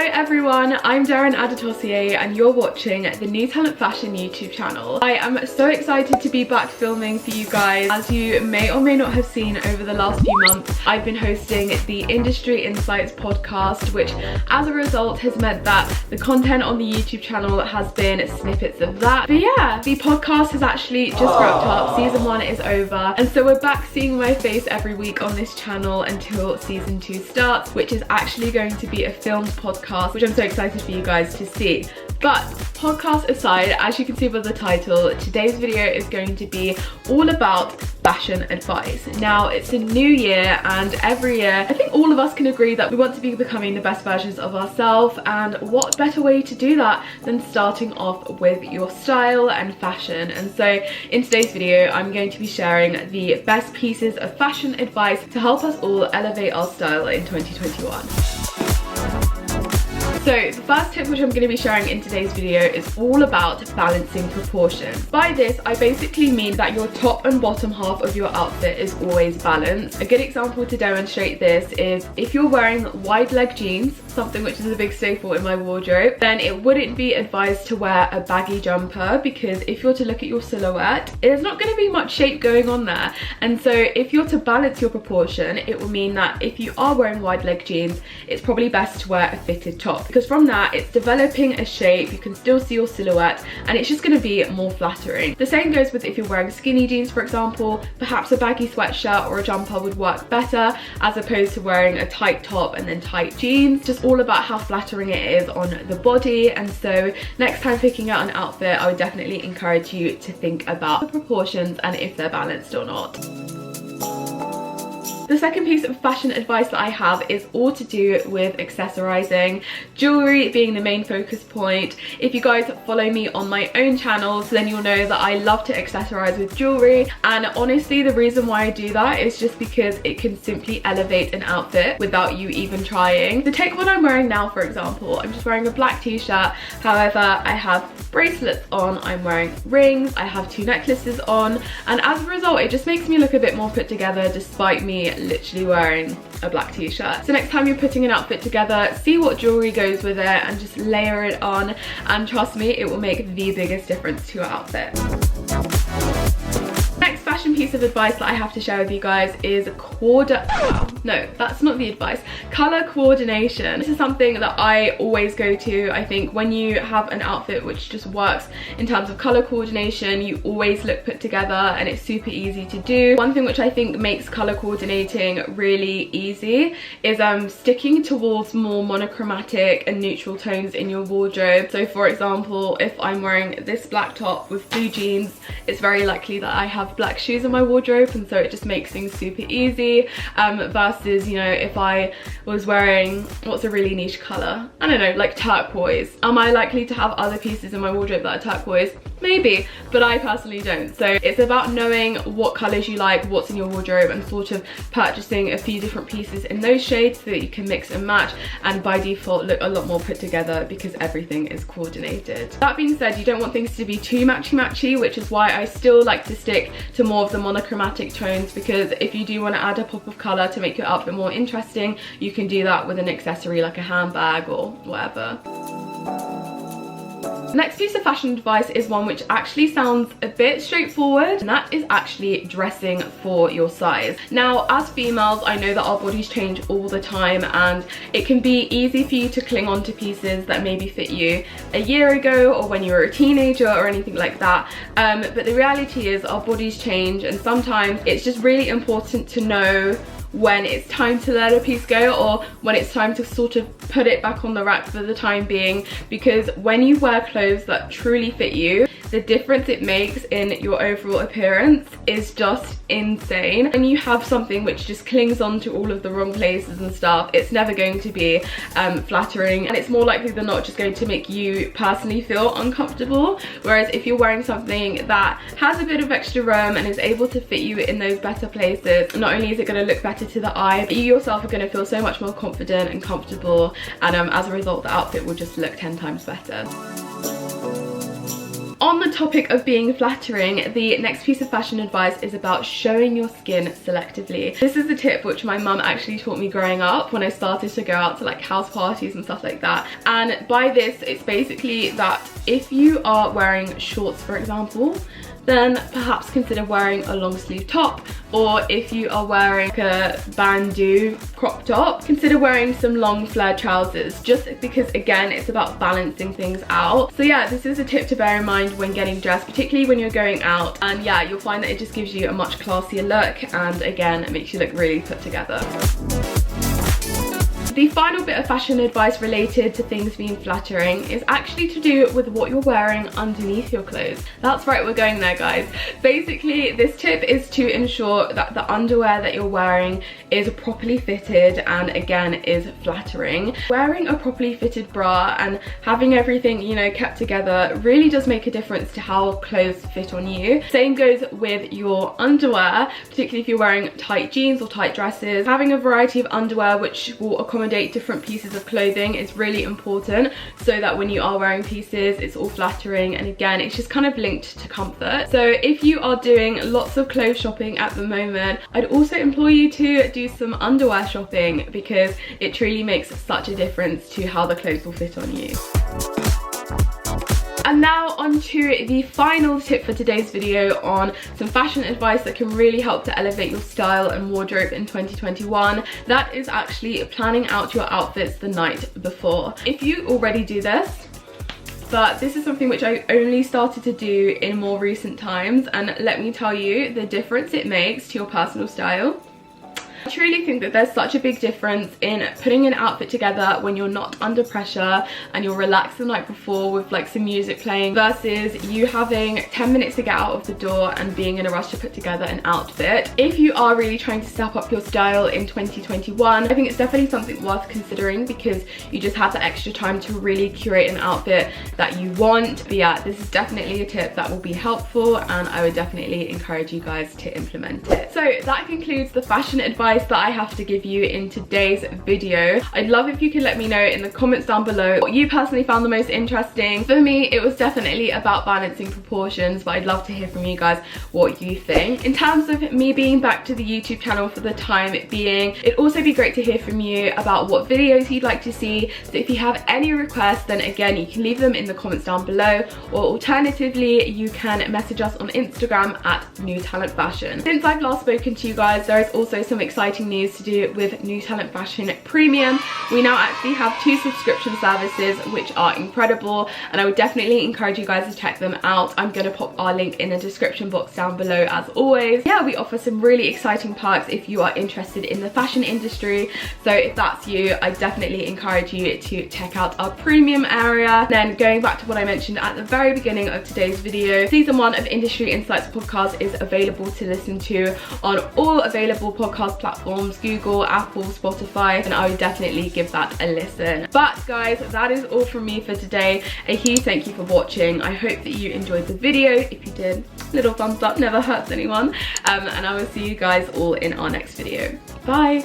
Hello everyone, I'm Darren Adetossier and you're watching the New Talent Fashion YouTube channel. I am so excited to be back filming for you guys. As you may or may not have seen over the last few months, I've been hosting the Industry Insights podcast, which as a result has meant that the content on the YouTube channel has been snippets of that. But yeah, the podcast has actually just wrapped up. Season 1 is over, and so we're back seeing my face every week on this channel until season 2 starts, which is actually going to be a filmed podcast, which I'm so excited for you guys to see. But podcast aside, as you can see by the title, today's video is going to be all about fashion advice. Now, it's a new year, and every year I think all of us can agree that we want to be becoming the best versions of ourselves, and what better way to do that than starting off with your style and fashion. And so in today's video I'm going to be sharing the best pieces of fashion advice to help us all elevate our style in 2021. So the first tip which I'm going to be sharing in today's video is all about balancing proportions. By this, I basically mean that your top and bottom half of your outfit is always balanced. A good example to demonstrate this is if you're wearing wide leg jeans, something which is a big staple in my wardrobe, then it wouldn't be advised to wear a baggy jumper, because if you're to look at your silhouette, there's not going to be much shape going on there. And so if you're to balance your proportion, it will mean that if you are wearing wide leg jeans, it's probably best to wear a fitted top, because from that it's developing a shape, you can still see your silhouette, and it's just going to be more flattering. The same goes with if you're wearing skinny jeans, for example. Perhaps a baggy sweatshirt or a jumper would work better as opposed to wearing a tight top and then tight jeans. Just all about how flattering it is on the body. And so next time picking out an outfit, I would definitely encourage you to think about the proportions and if they're balanced or not. The second piece of fashion advice that I have is all to do with accessorizing, jewelry being the main focus point. If you guys follow me on my own channels, then you'll know that I love to accessorize with jewelry, and honestly the reason why I do that is just because it can simply elevate an outfit without you even trying. So take what I'm wearing now, for example. I'm just wearing a black t-shirt, however I have bracelets on, I'm wearing rings, I have 2 necklaces on, and as a result it just makes me look a bit more put together despite me literally wearing a black t-shirt. So next time you're putting an outfit together, see what jewelry goes with it and just layer it on, and trust me, it will make the biggest difference to your outfit. Next fashion piece of advice that I have to share with you guys is color coordination. This is something that I always go to. I think when you have an outfit which just works in terms of color coordination, you always look put together and it's super easy to do. One thing which I think makes color coordinating really easy is sticking towards more monochromatic and neutral tones in your wardrobe. So for example, if I'm wearing this black top with blue jeans, it's very likely that I have black shoes in my wardrobe, and so it just makes things super easy, versus, you know, if I was wearing, what's a really niche color, I don't know, like turquoise. Am I likely to have other pieces in my wardrobe that are turquoise? Maybe, but I personally don't. So it's about knowing what colors you like, what's in your wardrobe, and sort of purchasing a few different pieces in those shades so that you can mix and match, and by default look a lot more put together because everything is coordinated. That being said, you don't want things to be too matchy-matchy, which is why I still like to stick to more of the monochromatic tones, because if you do want to add a pop of color to make your outfit more interesting, you can do that with an accessory like a handbag or whatever. Next piece of fashion advice is one which actually sounds a bit straightforward, and that is actually dressing for your size. Now, as females, I know that our bodies change all the time, and it can be easy for you to cling on to pieces that maybe fit you a year ago or when you were a teenager or anything like that. But the reality is our bodies change, and sometimes it's just really important to know when it's time to let a piece go, or when it's time to sort of put it back on the rack for the time being, because when you wear clothes that truly fit you, the difference it makes in your overall appearance is just insane. When you have something which just clings on to all of the wrong places and stuff, it's never going to be flattering, and it's more likely than not just going to make you personally feel uncomfortable. Whereas if you're wearing something that has a bit of extra room and is able to fit you in those better places, not only is it going to look better to the eye, but you yourself are going to feel so much more confident and comfortable, and as a result the outfit will just look 10 times better. On the topic of being flattering, the next piece of fashion advice is about showing your skin selectively. This is a tip which my mum actually taught me growing up when I started to go out to like house parties and stuff like that. And by this, it's basically that if you are wearing shorts, for example, then perhaps consider wearing a long sleeve top, or if you are wearing a bandeau crop top, consider wearing some long flared trousers, just because again it's about balancing things out. So yeah, this is a tip to bear in mind when getting dressed, particularly when you're going out, and yeah, you'll find that it just gives you a much classier look, and again it makes you look really put together. The final bit of fashion advice related to things being flattering is actually to do with what you're wearing underneath your clothes. That's right, we're going there, guys. Basically, this tip is to ensure that the underwear that you're wearing is properly fitted and again is flattering. Wearing a properly fitted bra and having everything, you know, kept together really does make a difference to how clothes fit on you. Same goes with your underwear, particularly if you're wearing tight jeans or tight dresses. Having a variety of underwear which will accommodate different pieces of clothing is really important, so that when you are wearing pieces it's all flattering, and again it's just kind of linked to comfort. So if you are doing lots of clothes shopping at the moment, I'd also implore you to do some underwear shopping, because it truly makes such a difference to how the clothes will fit on you. And now on to the final tip for today's video on some fashion advice that can really help to elevate your style and wardrobe in 2021. That is actually planning out your outfits the night before. If you already do this, but this is something which I only started to do in more recent times, and let me tell you the difference it makes to your personal style. I truly think that there's such a big difference in putting an outfit together when you're not under pressure and you're relaxed the night before with like some music playing, versus you having 10 minutes to get out of the door and being in a rush to put together an outfit. If you are really trying to step up your style in 2021, I think it's definitely something worth considering, because you just have the extra time to really curate an outfit that you want. But yeah, this is definitely a tip that will be helpful, and I would definitely encourage you guys to implement it. So that concludes the fashion advice that I have to give you in today's video. I'd love if you could let me know in the comments down below what you personally found the most interesting. For me, it was definitely about balancing proportions, but I'd love to hear from you guys what you think. In terms of me being back to the YouTube channel for the time being, it'd also be great to hear from you about what videos you'd like to see. So if you have any requests, then again, you can leave them in the comments down below, or alternatively, you can message us on Instagram at New Talent Fashion. Since I've last spoken to you guys, there is also some exciting news to do with New Talent Fashion Premium. We now actually have 2 subscription services which are incredible, and I would definitely encourage you guys to check them out. I'm going to pop our link in the description box down below as always. Yeah, we offer some really exciting perks if you are interested in the fashion industry, so if that's you, I definitely encourage you to check out our premium area. Then going back to what I mentioned at the very beginning of today's video, season 1 of Industry Insights podcast is available to listen to on all available podcast platforms, Google, Apple, Spotify, and I would definitely give that a listen. But guys, that is all from me for today. A huge thank you for watching. I hope that you enjoyed the video. If you did, little thumbs up never hurts anyone, and I will see you guys all in our next video. Bye.